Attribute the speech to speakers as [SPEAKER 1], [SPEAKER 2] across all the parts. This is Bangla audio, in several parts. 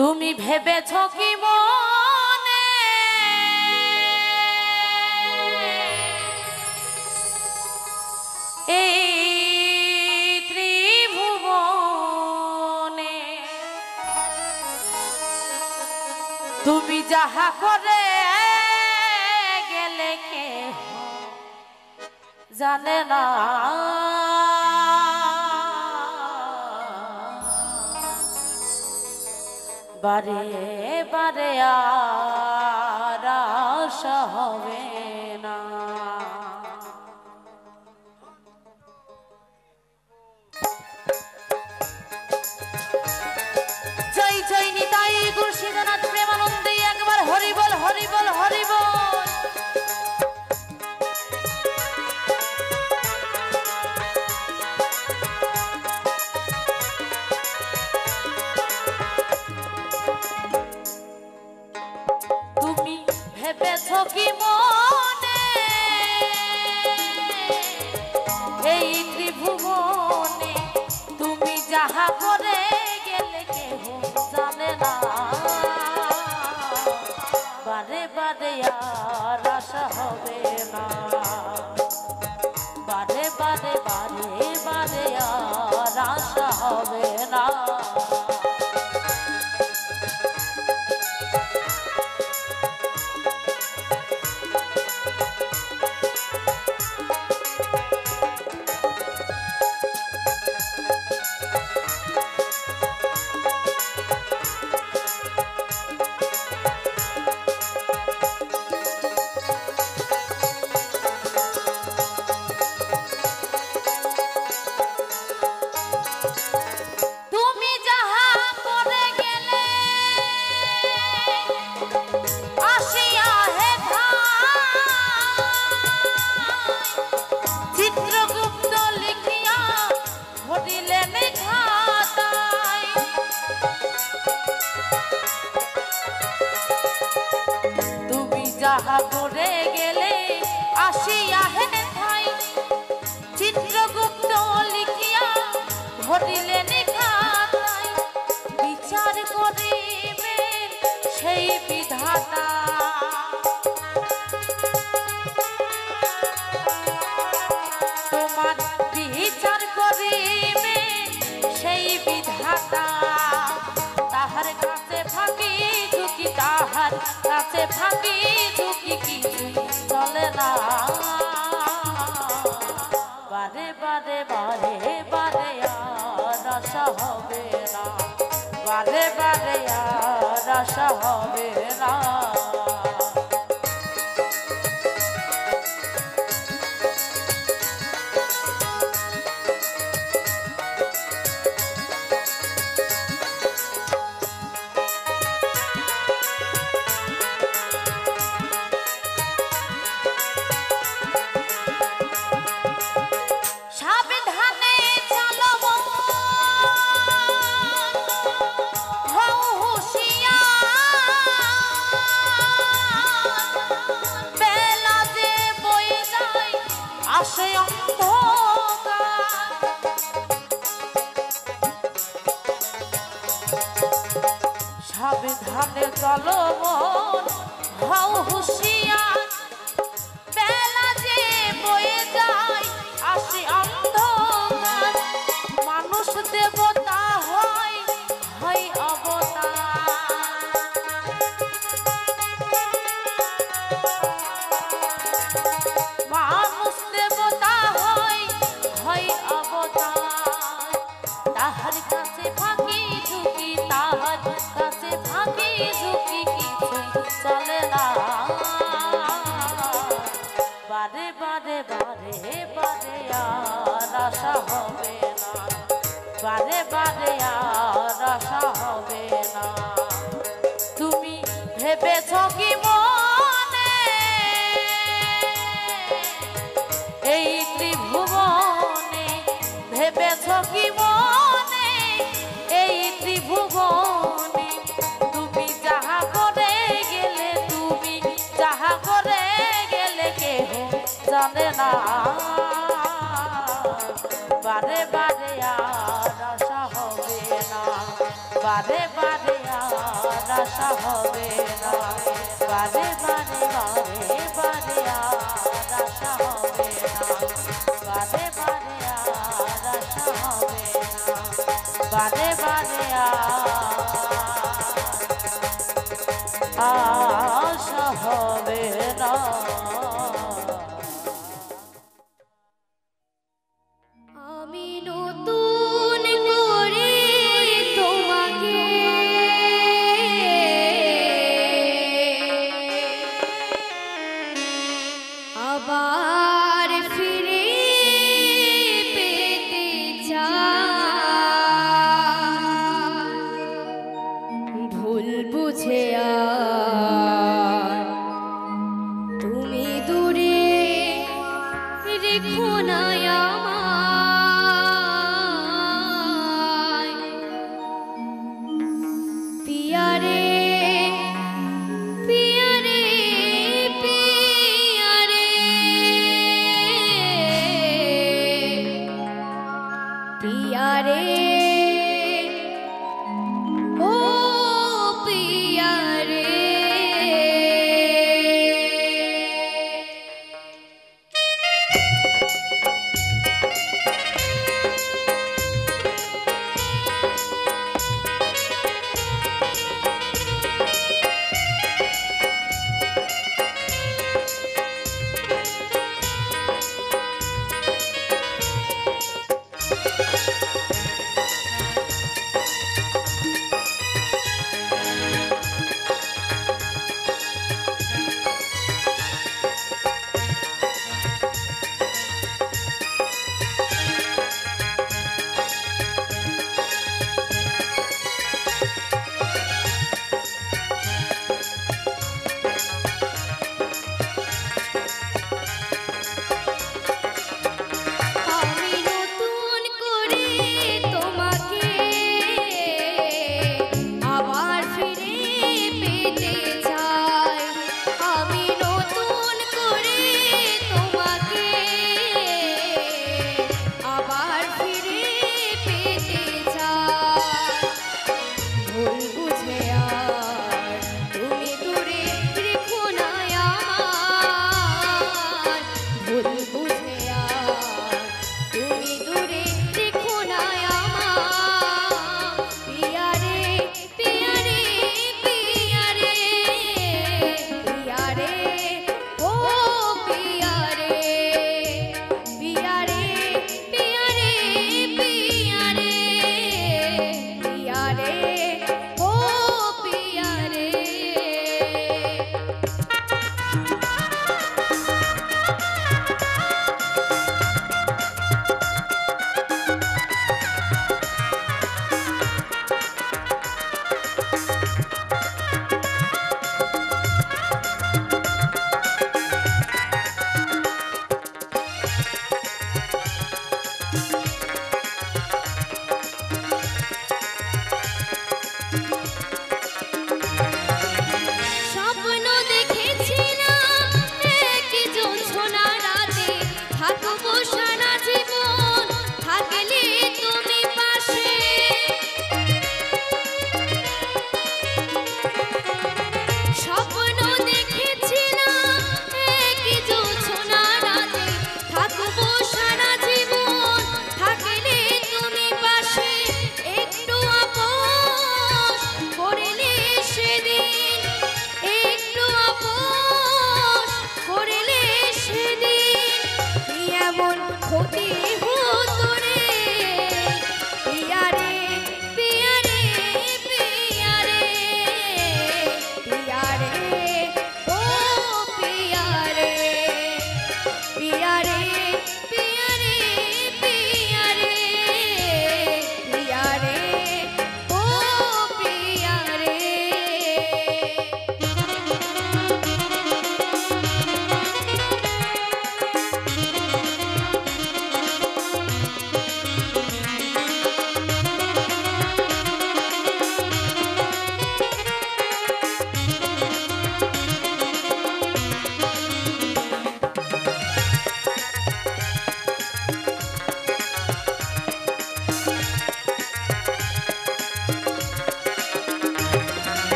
[SPEAKER 1] তুমি ভেবেছ কি মনে এই ত্রিভুবনে তুমি যাহা করে গেলে কে জানে না বারে বারে আর আশা হবে না। জয় জয় নিতাই গুরু সিদ্ধনাথ প্রেমানন্দে একবার হরি বল হরি বল হরি বল। কি মনে এই ত্রিভুবনে তুমি যাহা করে গেলে কেহ জানে না বারে বারে আর আশা হবে না বারে বারে বারে বারে আর আশা হবে না। যাহা করে গেলে আসিয়া হে ভাই চিত্রগুপ্ত লিখিয়া ধরিলেন খাতায় বিচার করিবে সেই বিধাতা তোমার বিচার করিবে সেই বিধাতা তাহার কাছে ফাঁকি ঝুঁকি তাহার কাছে ফাঁকি ঝুঁকি কিছুই চলে না বারে বারে বারে বারে আর আশা হবে না বারে বারে আর আশা হবে না। সাবধানে চলো মন হও হুঁশিয়ার বেলা যে বয়ে যায় আসে অন্ধকার মানুষ দেবতা হয় হয় অবতার মানুষ দেবতা হয় হয় অবতার তাহার কাছে ফাঁকি ঝুঁকি তাহার কাছে ফাঁকি ঝুঁকি কিছুই চলে না বারে বারে বারে বারে আর আশা হবে না বারে বারে আর আশা হবে না। তুমি ভেবেছ কি মনে এই ত্রিভুবনে ভেবেছ কি মনে এই ত্রিভুবনে তুমি যাহা করে কেহ জানে না বারে বারে আর আশা হবে না বারে বারে আর আশা হবে না, বারে বারে বারে বারে আর আশা হবে না, বারে বারে আর আশা হবে না, বারে বারে আশা হবে না।
[SPEAKER 2] আমি নতুন করে তোমাকে আবার ফিরে পেতে চাই, ভুল বুঝে আর তুমি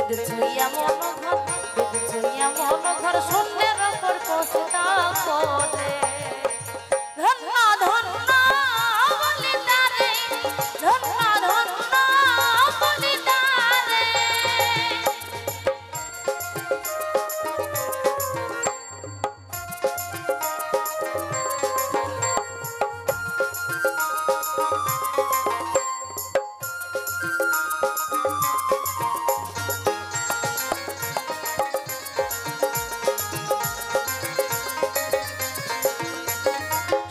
[SPEAKER 1] বেঁধেছে এমন ঘর, বেঁধেছে এমন ঘর শূন্যের ওপর পোষতা করে। ধন্য ধন্য বলি তারে, ধন্য ধন্য বলি তারে।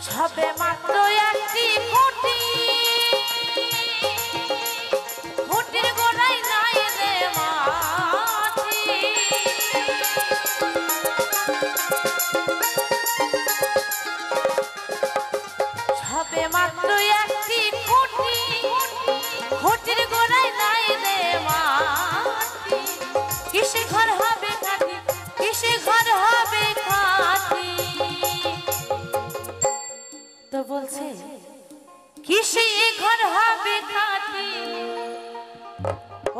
[SPEAKER 1] সবে মাত্র একটি খুঁটি, খুঁটির গোড়ায় নাই রে মাটি। সবে মাত্র একটি খুঁটি, খুঁটির গোড়ায় নাই রে মাটি। কিসে ঘর হবে খাঁটি, কিসে ঘর হবে খাঁটি। তো বলছে কিসে ঘর হবে খাঁটি।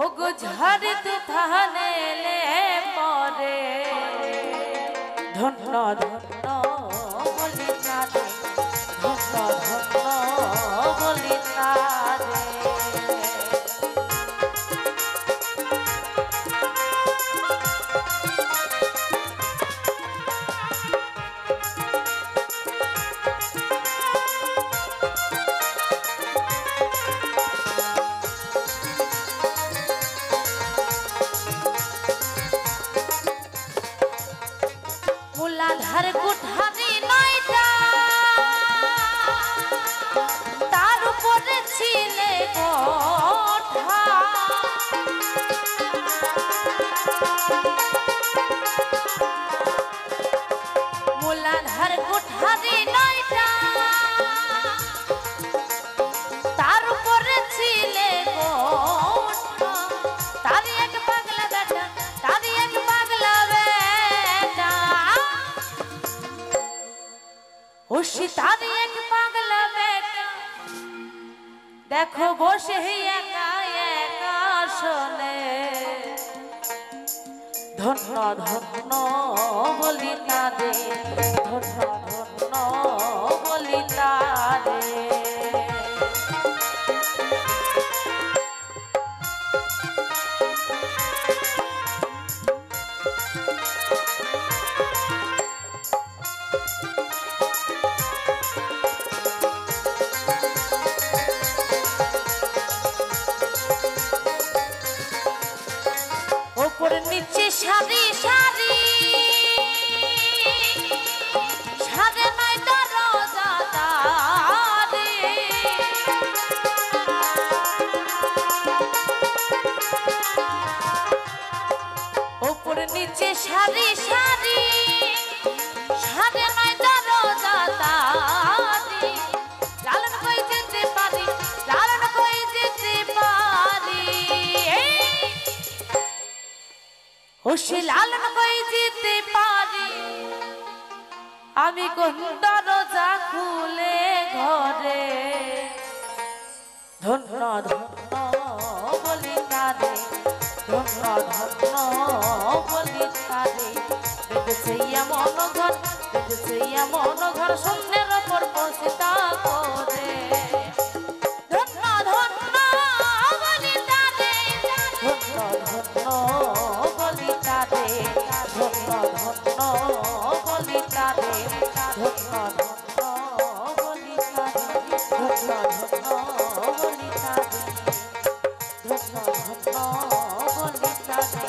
[SPEAKER 1] ওগো ঝড় তুফান এলে পরে, ধন্য ধন্য বলি তারে, ধন্য ধন্য বলি তারে। মূলাধার কুঠারি নয়টা, তার উপরে ছিলে কোঠা। মূলাধার কুঠারি নয়টা, তার উপরে ছিলে কোঠা। তারি এক পাগলা বেটা, তারি এক পাগলা বেটা। ওসি তারি এক পাগলা বেটা, দেখো বসে একা একা শোনে। ধন্য ধন্য বলি তারে, ধন্য ধন্য বলি তারে। ওপর নিচে সারি সারি, সারে নাই দরজা তারে। ওপর নিচে সারি সারি, সারে নাই দরজা তারে। লালন কই যেতে পারি, লালন কই যেতে পারি। ও সে লালন কই যেতে পারি, আমি কোন দরজা খুলে ঘরে। ধন্য ধন্য বলি তারে, ধন্য ধন্য বলি তারে। বেঁধেছে এমন ঘর, বেঁধেছে এমন ঘর শূন্যের ওপর পোষতা করে। ধন্য ধন্য বলি তারে, ধন্য ধন্য বলি তারে, ধন্য ধন্য বলি তারে, ধন্য ধন্য বলি তারে, ধন্য ধন্য বলি তারে, ধন্য ধন্য বলি তারে, ধন্য ধন্য বলি তারে।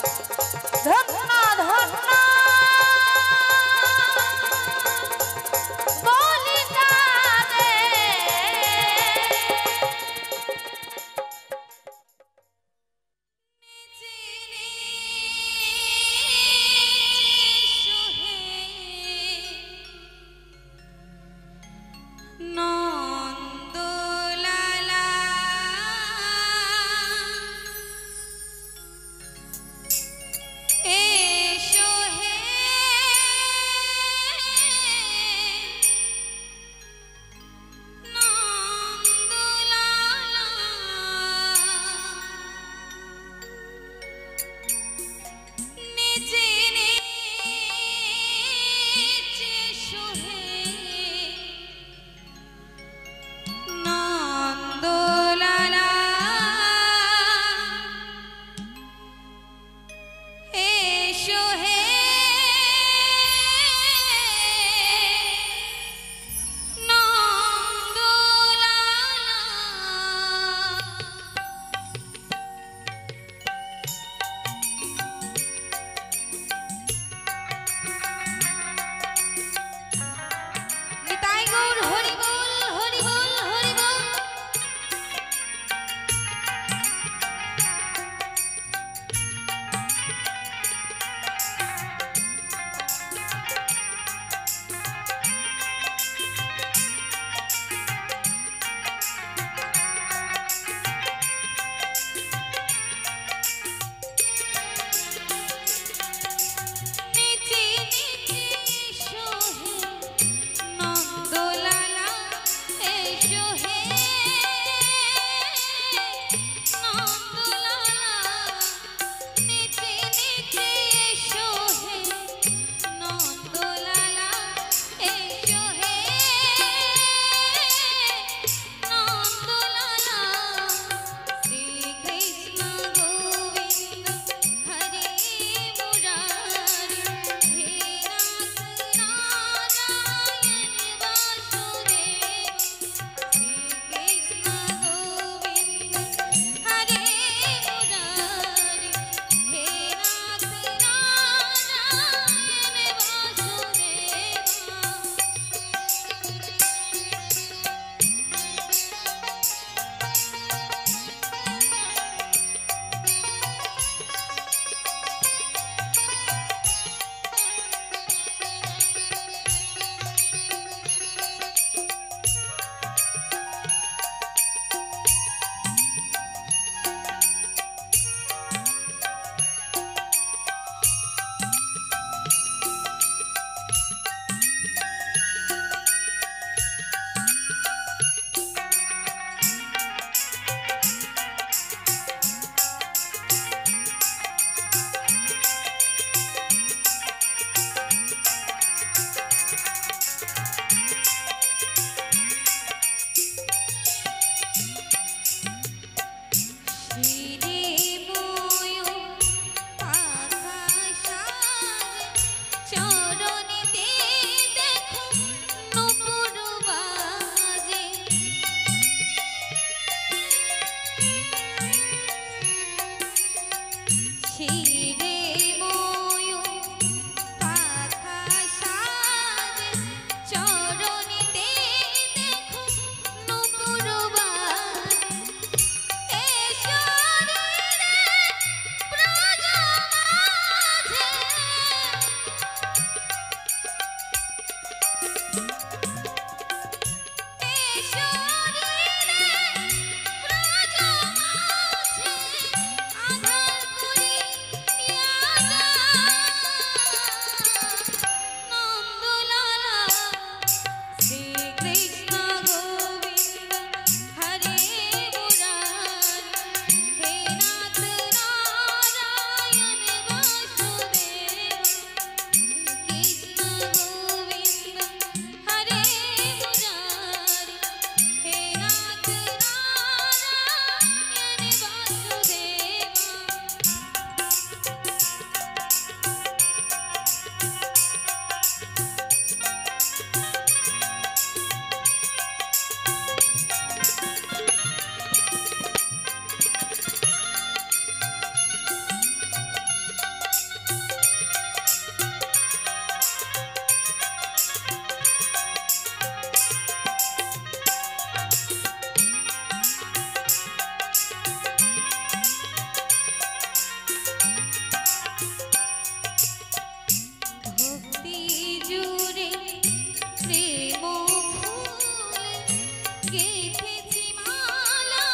[SPEAKER 2] গেঁথেছি মালা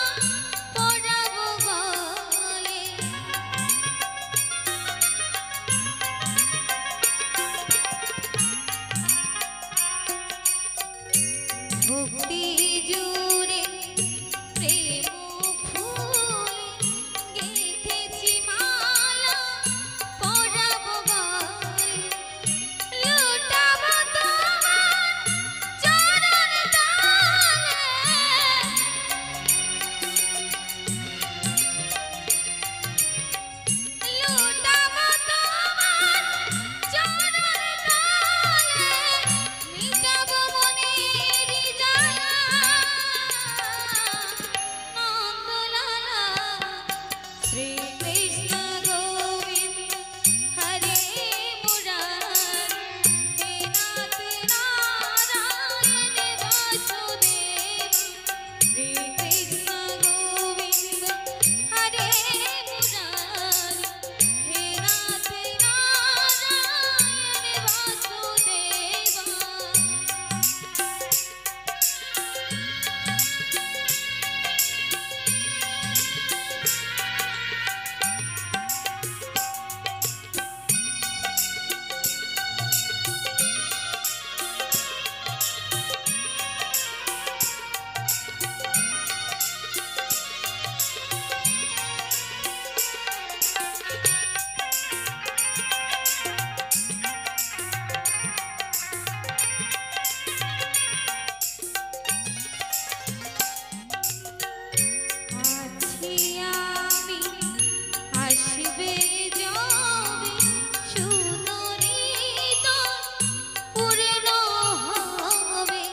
[SPEAKER 2] পরাবো গলে ভক্তি জুড়ে প্রেম ফুলে গেঁথেছি মালা পরাবো গলে লুটাবো তোমার চরণ তলে লুটাবো তোমার চরণ তলে মিটাবো মনের জ্বালা নন্দলালা শ্রীকৃষ্ণ গোবিন্দ হরে মুরারি হে নাথ নারায়ণ বাসুদেব শ্রীকৃষ্ণ গোবিন্দ হরে মুরারি হে নাথ নারায়ণ বাসুদেব আছি আমি আসবে যাবে সুদরিত পূর্ণ হবে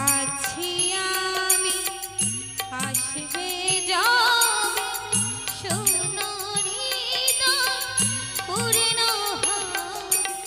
[SPEAKER 2] আছি আমি আসবে যাবে সুদরিত পূর্ণ হবে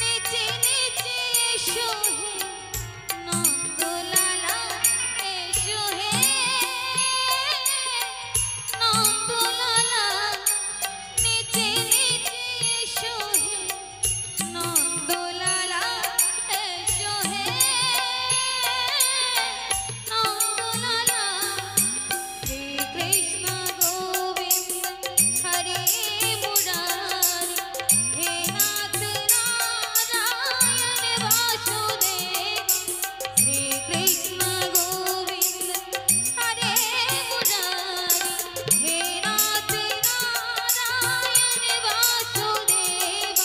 [SPEAKER 2] নেচে নেচে এসো হে নন্দলালা এসো হে নন্দলালা নেচে নেচে এসো হে নন্দলালা এসো হে নন্দলালা শ্রীকৃষ্ণ গোবিন্দ হরে মুরারি হে নাথ নারায়ণ বাসুদেব শ্রীকৃষ্ণ গোবিন্দ হরে মুরারি হে নাথ নারায়ণ বাসুদেব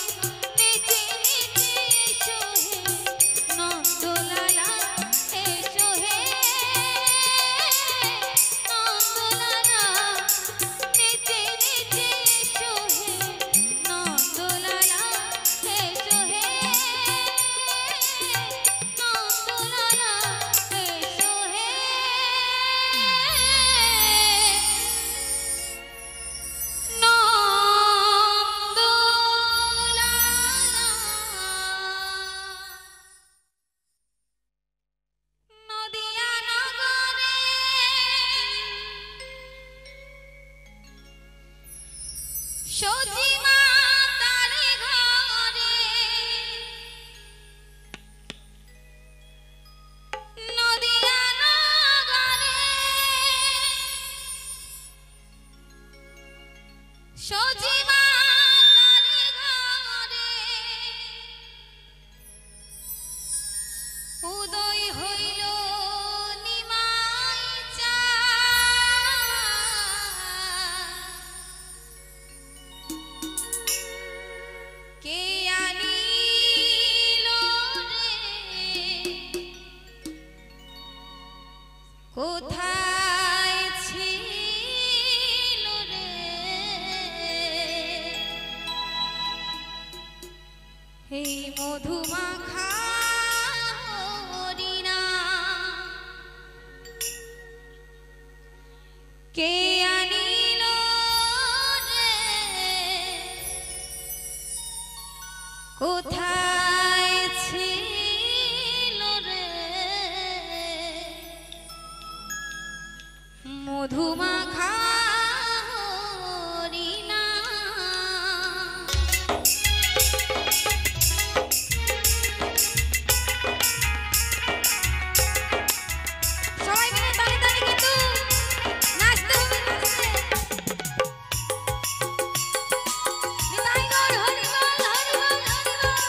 [SPEAKER 2] নেচে নেচে এসো হে নন্দলালা এসো হে নন্দলালা নেচে নেচে এসো হে নন্দলালা এসো হে নন্দলালা এসো হে নদিয়া নগরে সচিমা তার ঘরে নদিয়া নগরে সচিমা তার ঘরে উদয় হইল নিমাই কে আনিল রে কোথায় ছিল রে এই মধুমাখা হরিনা কোথায় ছিল রে মধুমাখা হরিণা? সবাই মিলে তালি তালি কিন্তু নাচতে হবে, নাচতে। নিতাই গৌর হরি বল, হরি বল, হরি বল।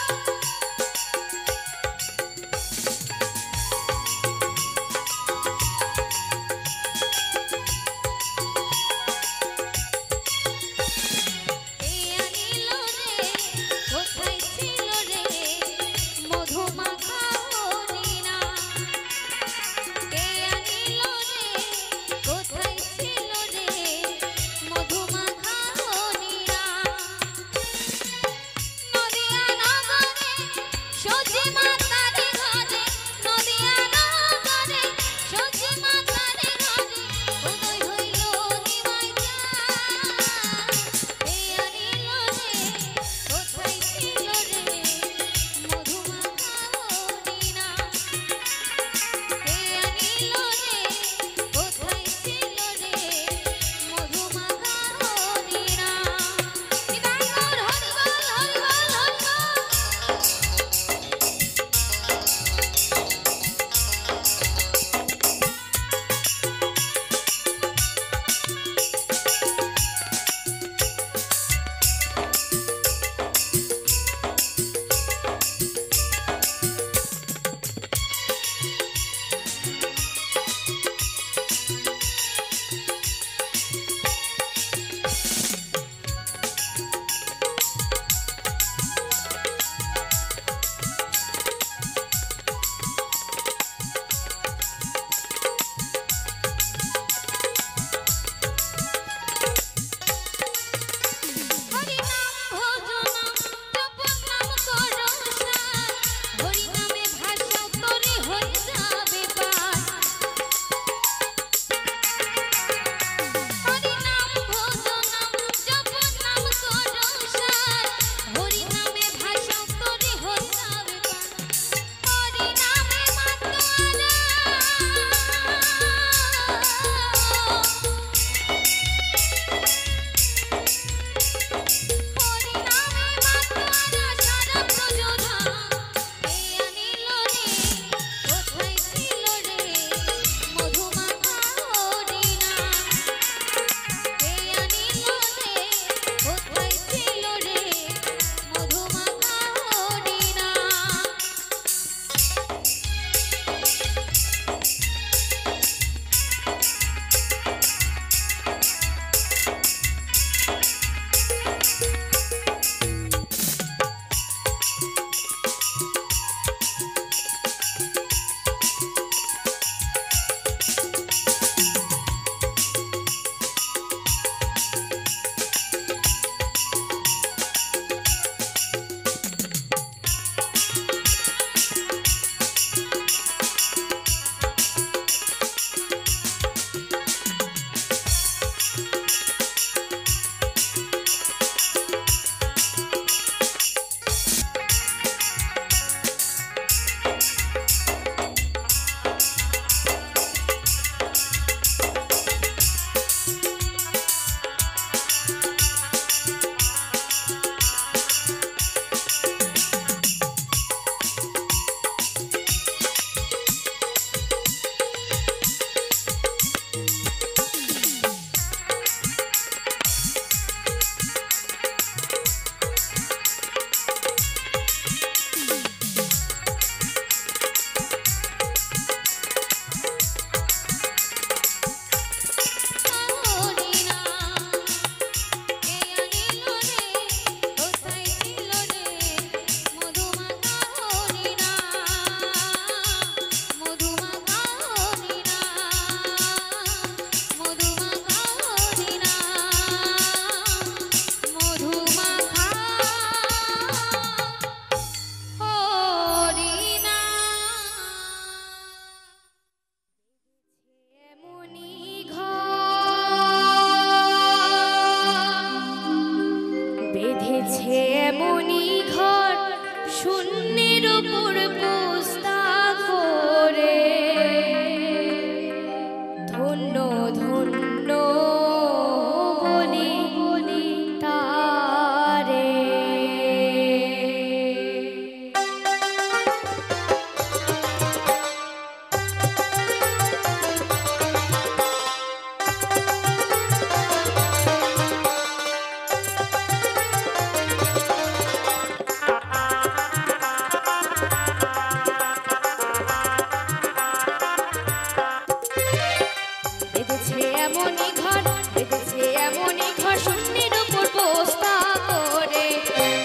[SPEAKER 2] এমনই ঘর বেঁধেছে এমনই ঘর শূন্যের উপর বস্তা করে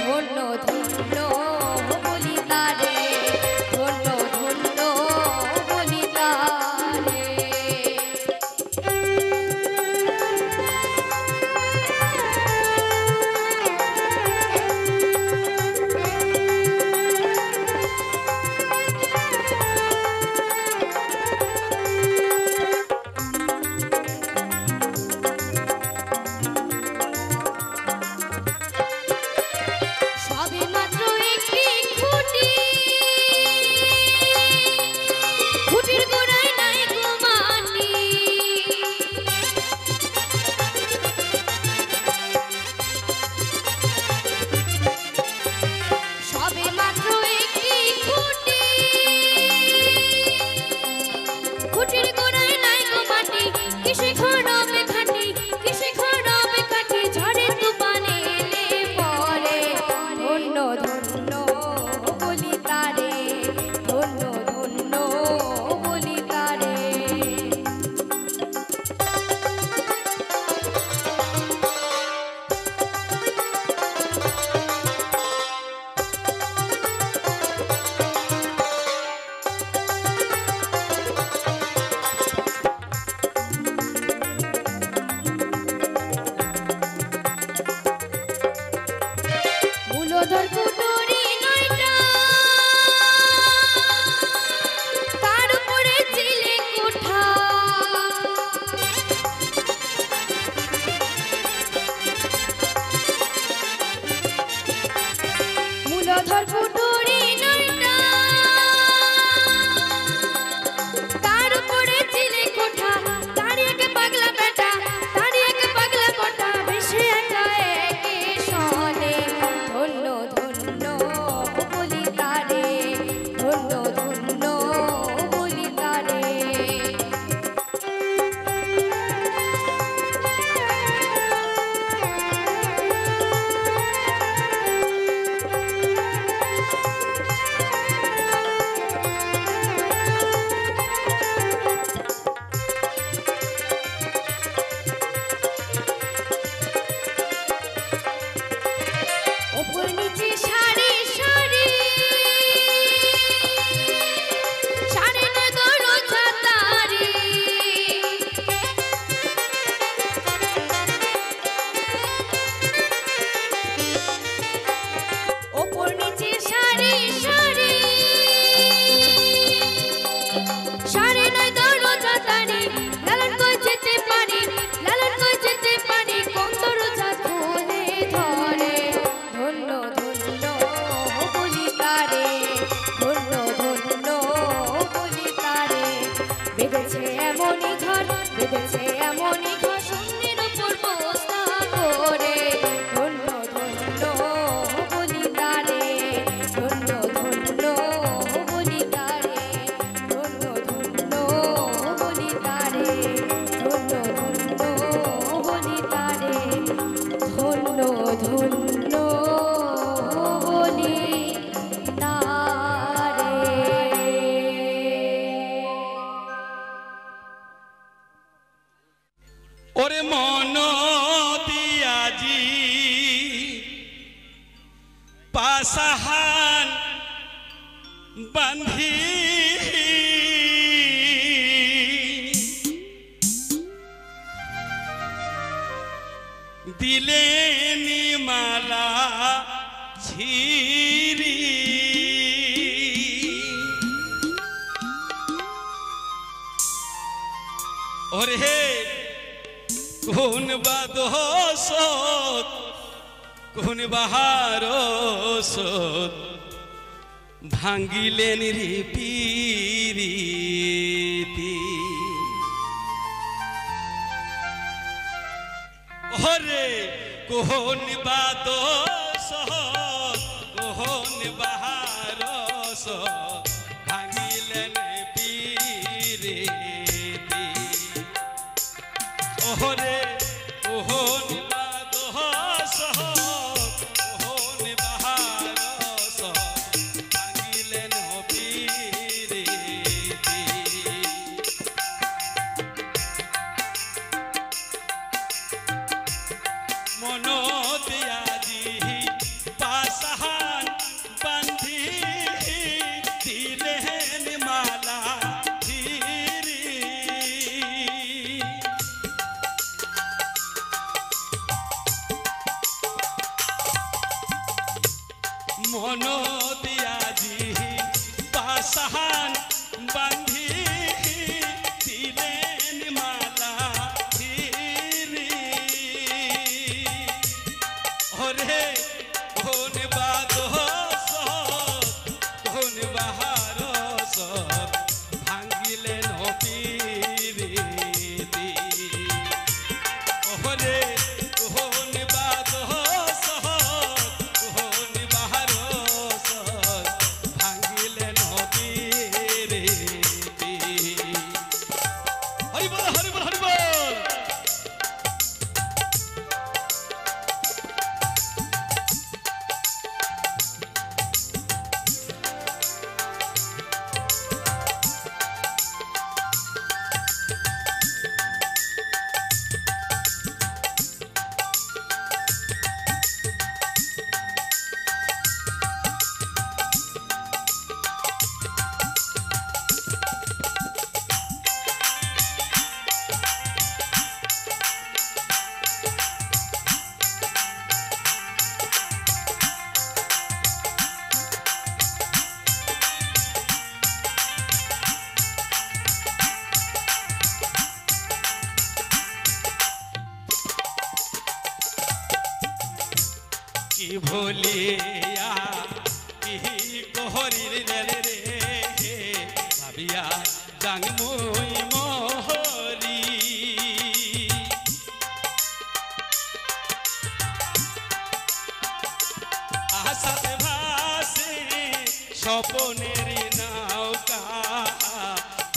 [SPEAKER 2] ধন্য ধন্য বলি তারে ধন্য ধন্য বলি তারে
[SPEAKER 3] পাশাহান বান্ধি দিলেনি মালা ছিরি ওরে কোন বাদোস কোন বাহারস ভাঙ্গিলেন রে পিরিতি ওরে কোন বাদোস কোন বাহারস ভাঙ্গিলেন পিরিতি ওরে কোন বাদোস কোন বাহারস ভাঙ্গিলেন পিরিতি কি ভুলিয়া কি কহরিলে রে ভাবিয়া জাং মুই মহরি আশাতে ভাসে স্বপনের নৌকা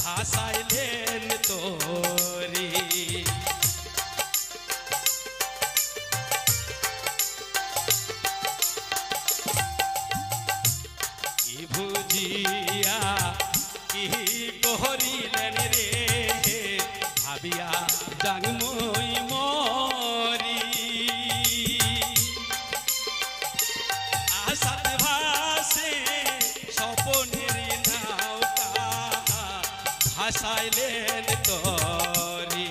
[SPEAKER 3] ভাসাইলেন তোরি কি বুঝিয়া কি করিলেন রে ভাবিয়া জাং মুই মরি আশাতে ভাসে স্বপনের নৌকা ভাসাইলেন তোরি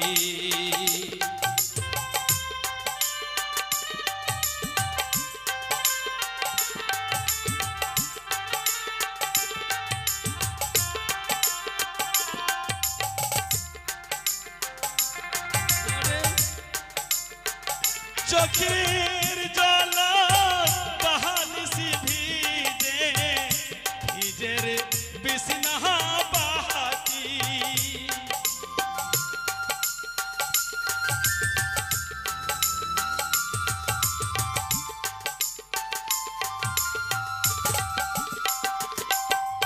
[SPEAKER 3] চোখের জল বাহালিসি ভিজে ভিজের বিছনা বাহাতি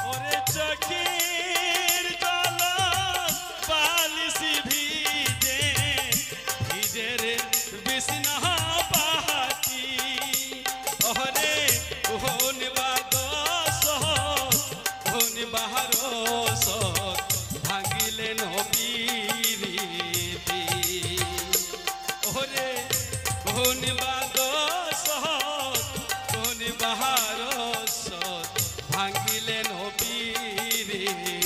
[SPEAKER 3] ওরে চোখের জল বাহালিসি ভিজে ভিজের বিছনা বাহাতি ওরে কোন বাদস কোন বাহারস ভাঙিলেন বীরিতি ওরে কোন বাদস কোন বাহারস ভাঙিলেন বীরিতি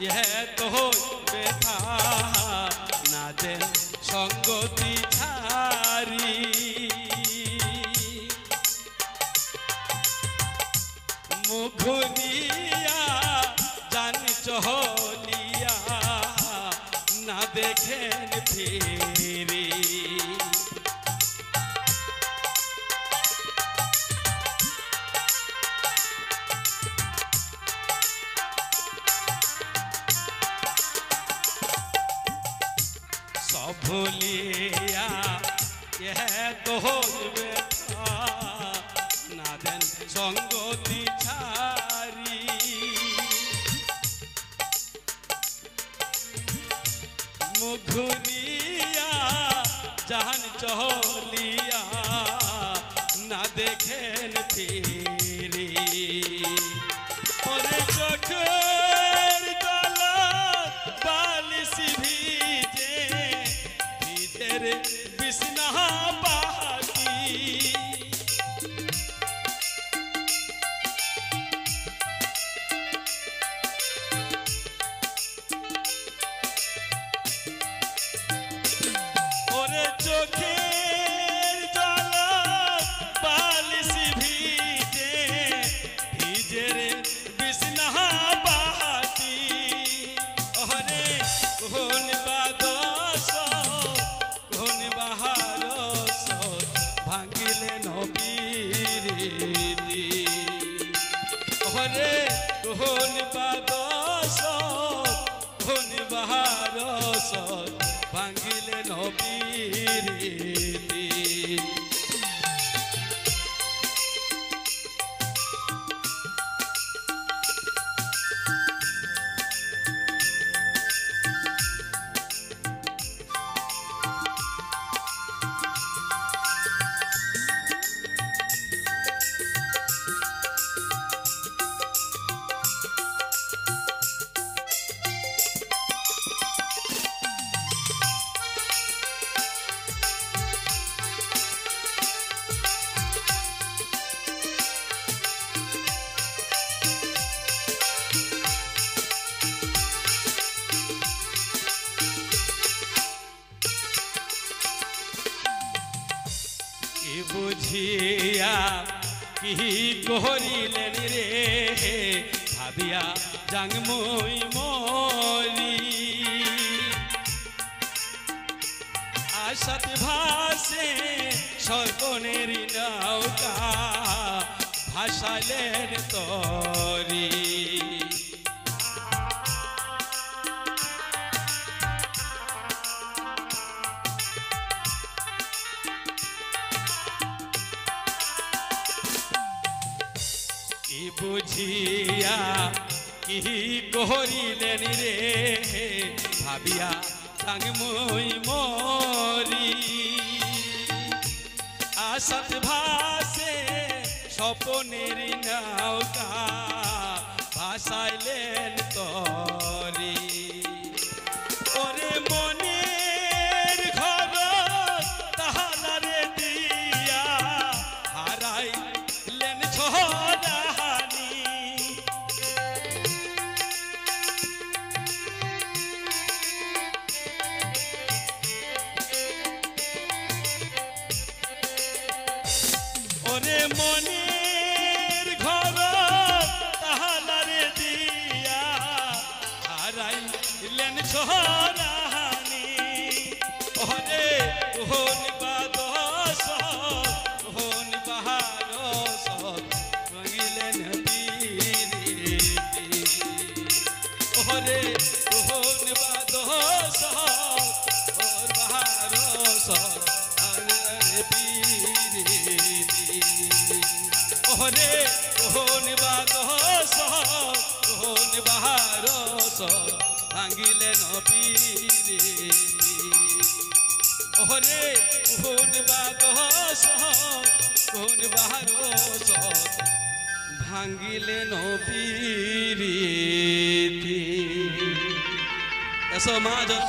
[SPEAKER 3] यह तो व्यथा ना दे संगति छारी मुखुनिया जान चहलिया ना देखें फिरी भूलिया यह तो व्यथा ना देन संगति छारी मुखुनिया जान चहलिया ना देखें फिरी ओरे चोखेर जल बालिसी ভিজে ভিজের বিছনা বাহাতি ওরে চোখের জল বালিসি ভিজে ভিজের বিছনা বাহাতি ওরে কোন বাদস কোন বাহারস ভাঙিলেন বীরিতি ওরে কোন বাদস কোন বাহারস ভাঙিলেন বীরিতি বুঝিয়া কি করিলেন রে ভাবিয়া জাংমুই মরি আশাতে ভাসে সর্বনের নৌকা ভাসাইলেন তরি কি বুঝিয়া কি করিলেন রে ভাবিয়া জাংমুই মরি আশাত ভাসে স্বপনের নৌকা ভাসাইলেন তরি ওরে মনের ঘর তাহারে দিয়া হারাইলেন ছড়াহানি ওরে মনের ঘর তাহারে দিয়া হারাইলেন ছড়াহানি ওরে কোন বাদস কোন বাহারস ভাঙিলেন পিরিতি ওরে কোন বাদস কোন বাহারস ভাঙিলেন পিরিতি ওরে কোন বাদস কোন বাহারস ভাঙিলেন পিরিতি ওরে কোন বাদস কোন বাহারস ভাঙিলেন পিরিতি এসো মহাজন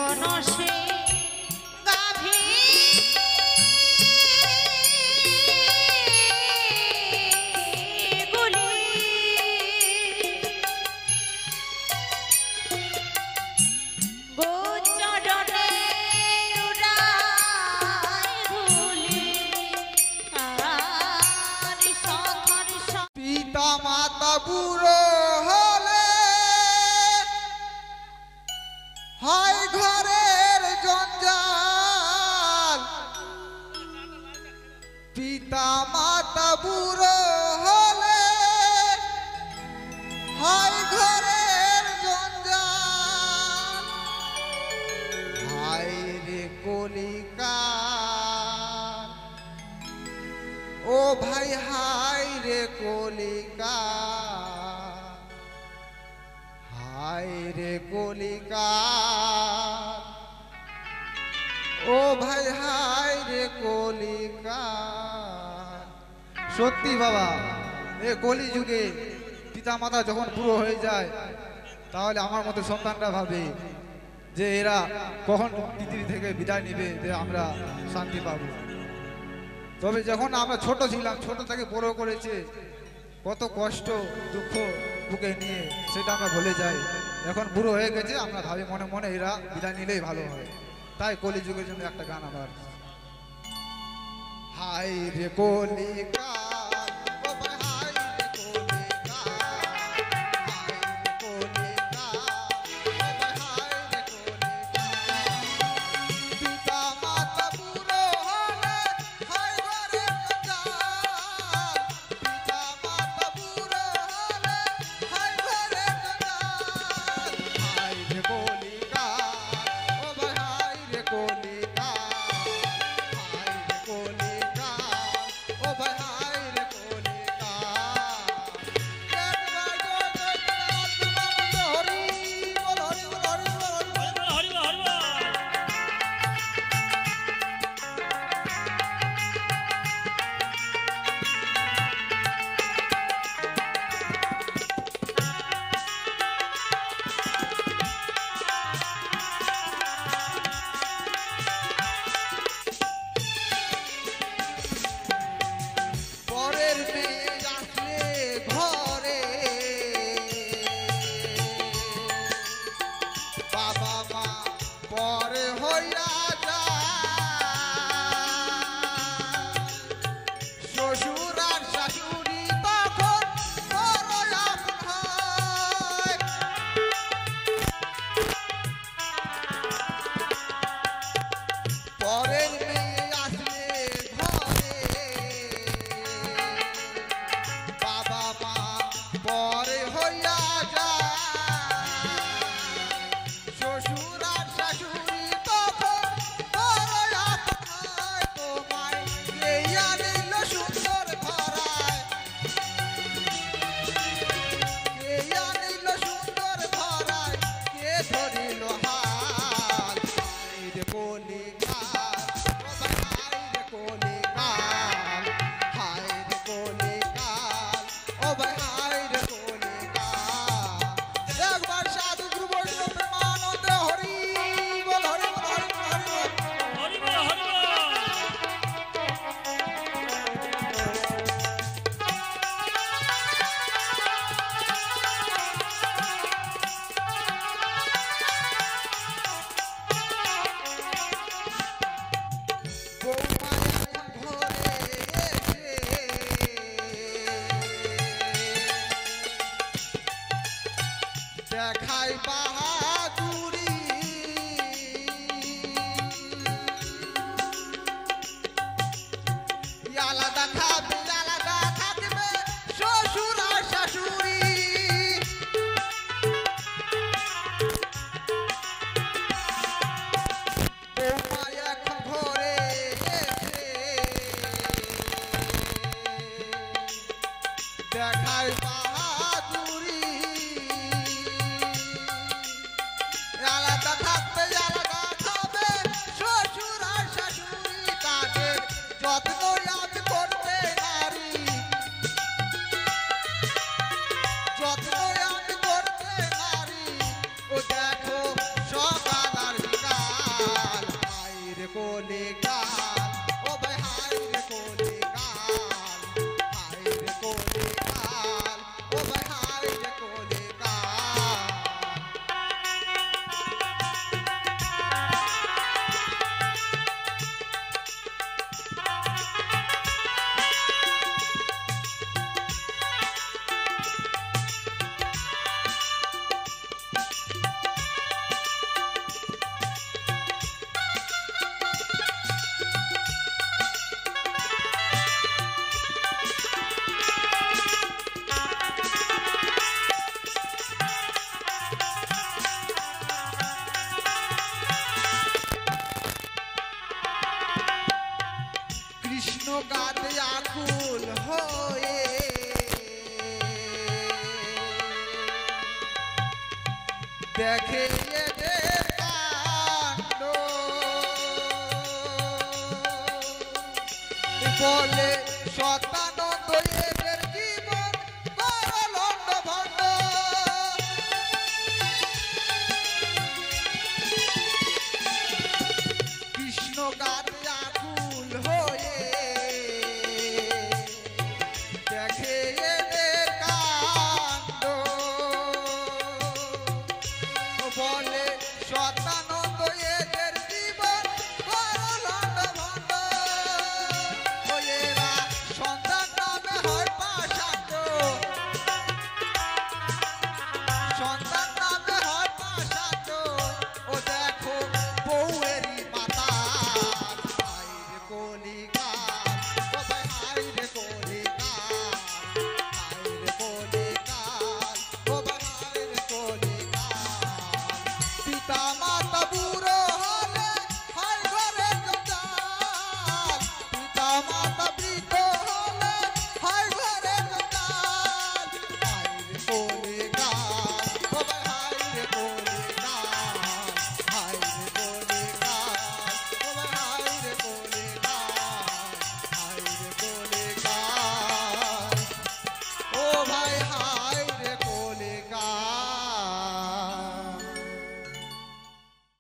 [SPEAKER 1] শোনো সে গাভী গুলি গোচরণে উড়ায় ধুলি আর সখর
[SPEAKER 4] পিতা মাতা বুড়ো হলে হয় ঘরের জঞ্জাল। পিতা মাতা বুড়ো হলে হয় ঘরের জঞ্জাল। হায় রে কলিকাল, ও ভাই হায় রে কলিকাল, হায় রে কলিকাল, ও ভাই হায় রে কলিকাল। সত্যি বাবা, এ কলি যুগে পিতা মাতা যখন বুড়ো হয়ে যায় তাহলে আমার মতো সন্তানরা ভাবে যে এরা কখন পৃথিবী থেকে বিদায় নিবে, যে আমরা শান্তি পাবো। তবে যখন আমরা ছোট ছিলাম, ছোট থেকে বড় করেছে, কত কষ্ট দুঃখ বুকে নিয়ে সেটা আমরা ভুলে যাই। এখন বুড়ো হয়ে গেছে, আমরা ভাবি মনে মনে এরা বিদায় নিলেই ভালো হয়। তাই কলিযুগের জন্য একটা গান আমার। হায় রে কলিকাল, ও ভাই হায় রে কলিকাল, হায় রে কলিকাল, ও ভাই হায় রে কলিকাল। পিতা মাতা বুড়ো হলে হয় ঘরের জঞ্জাল। পিতা মাতা বুড়ো হলে হয় ঘরের জঞ্জাল। হায় রে কলিকাল, ও ভাই হায় রে কলিকাল, হায় রে কলিকাল, ও ভাই হায় বলে সৎ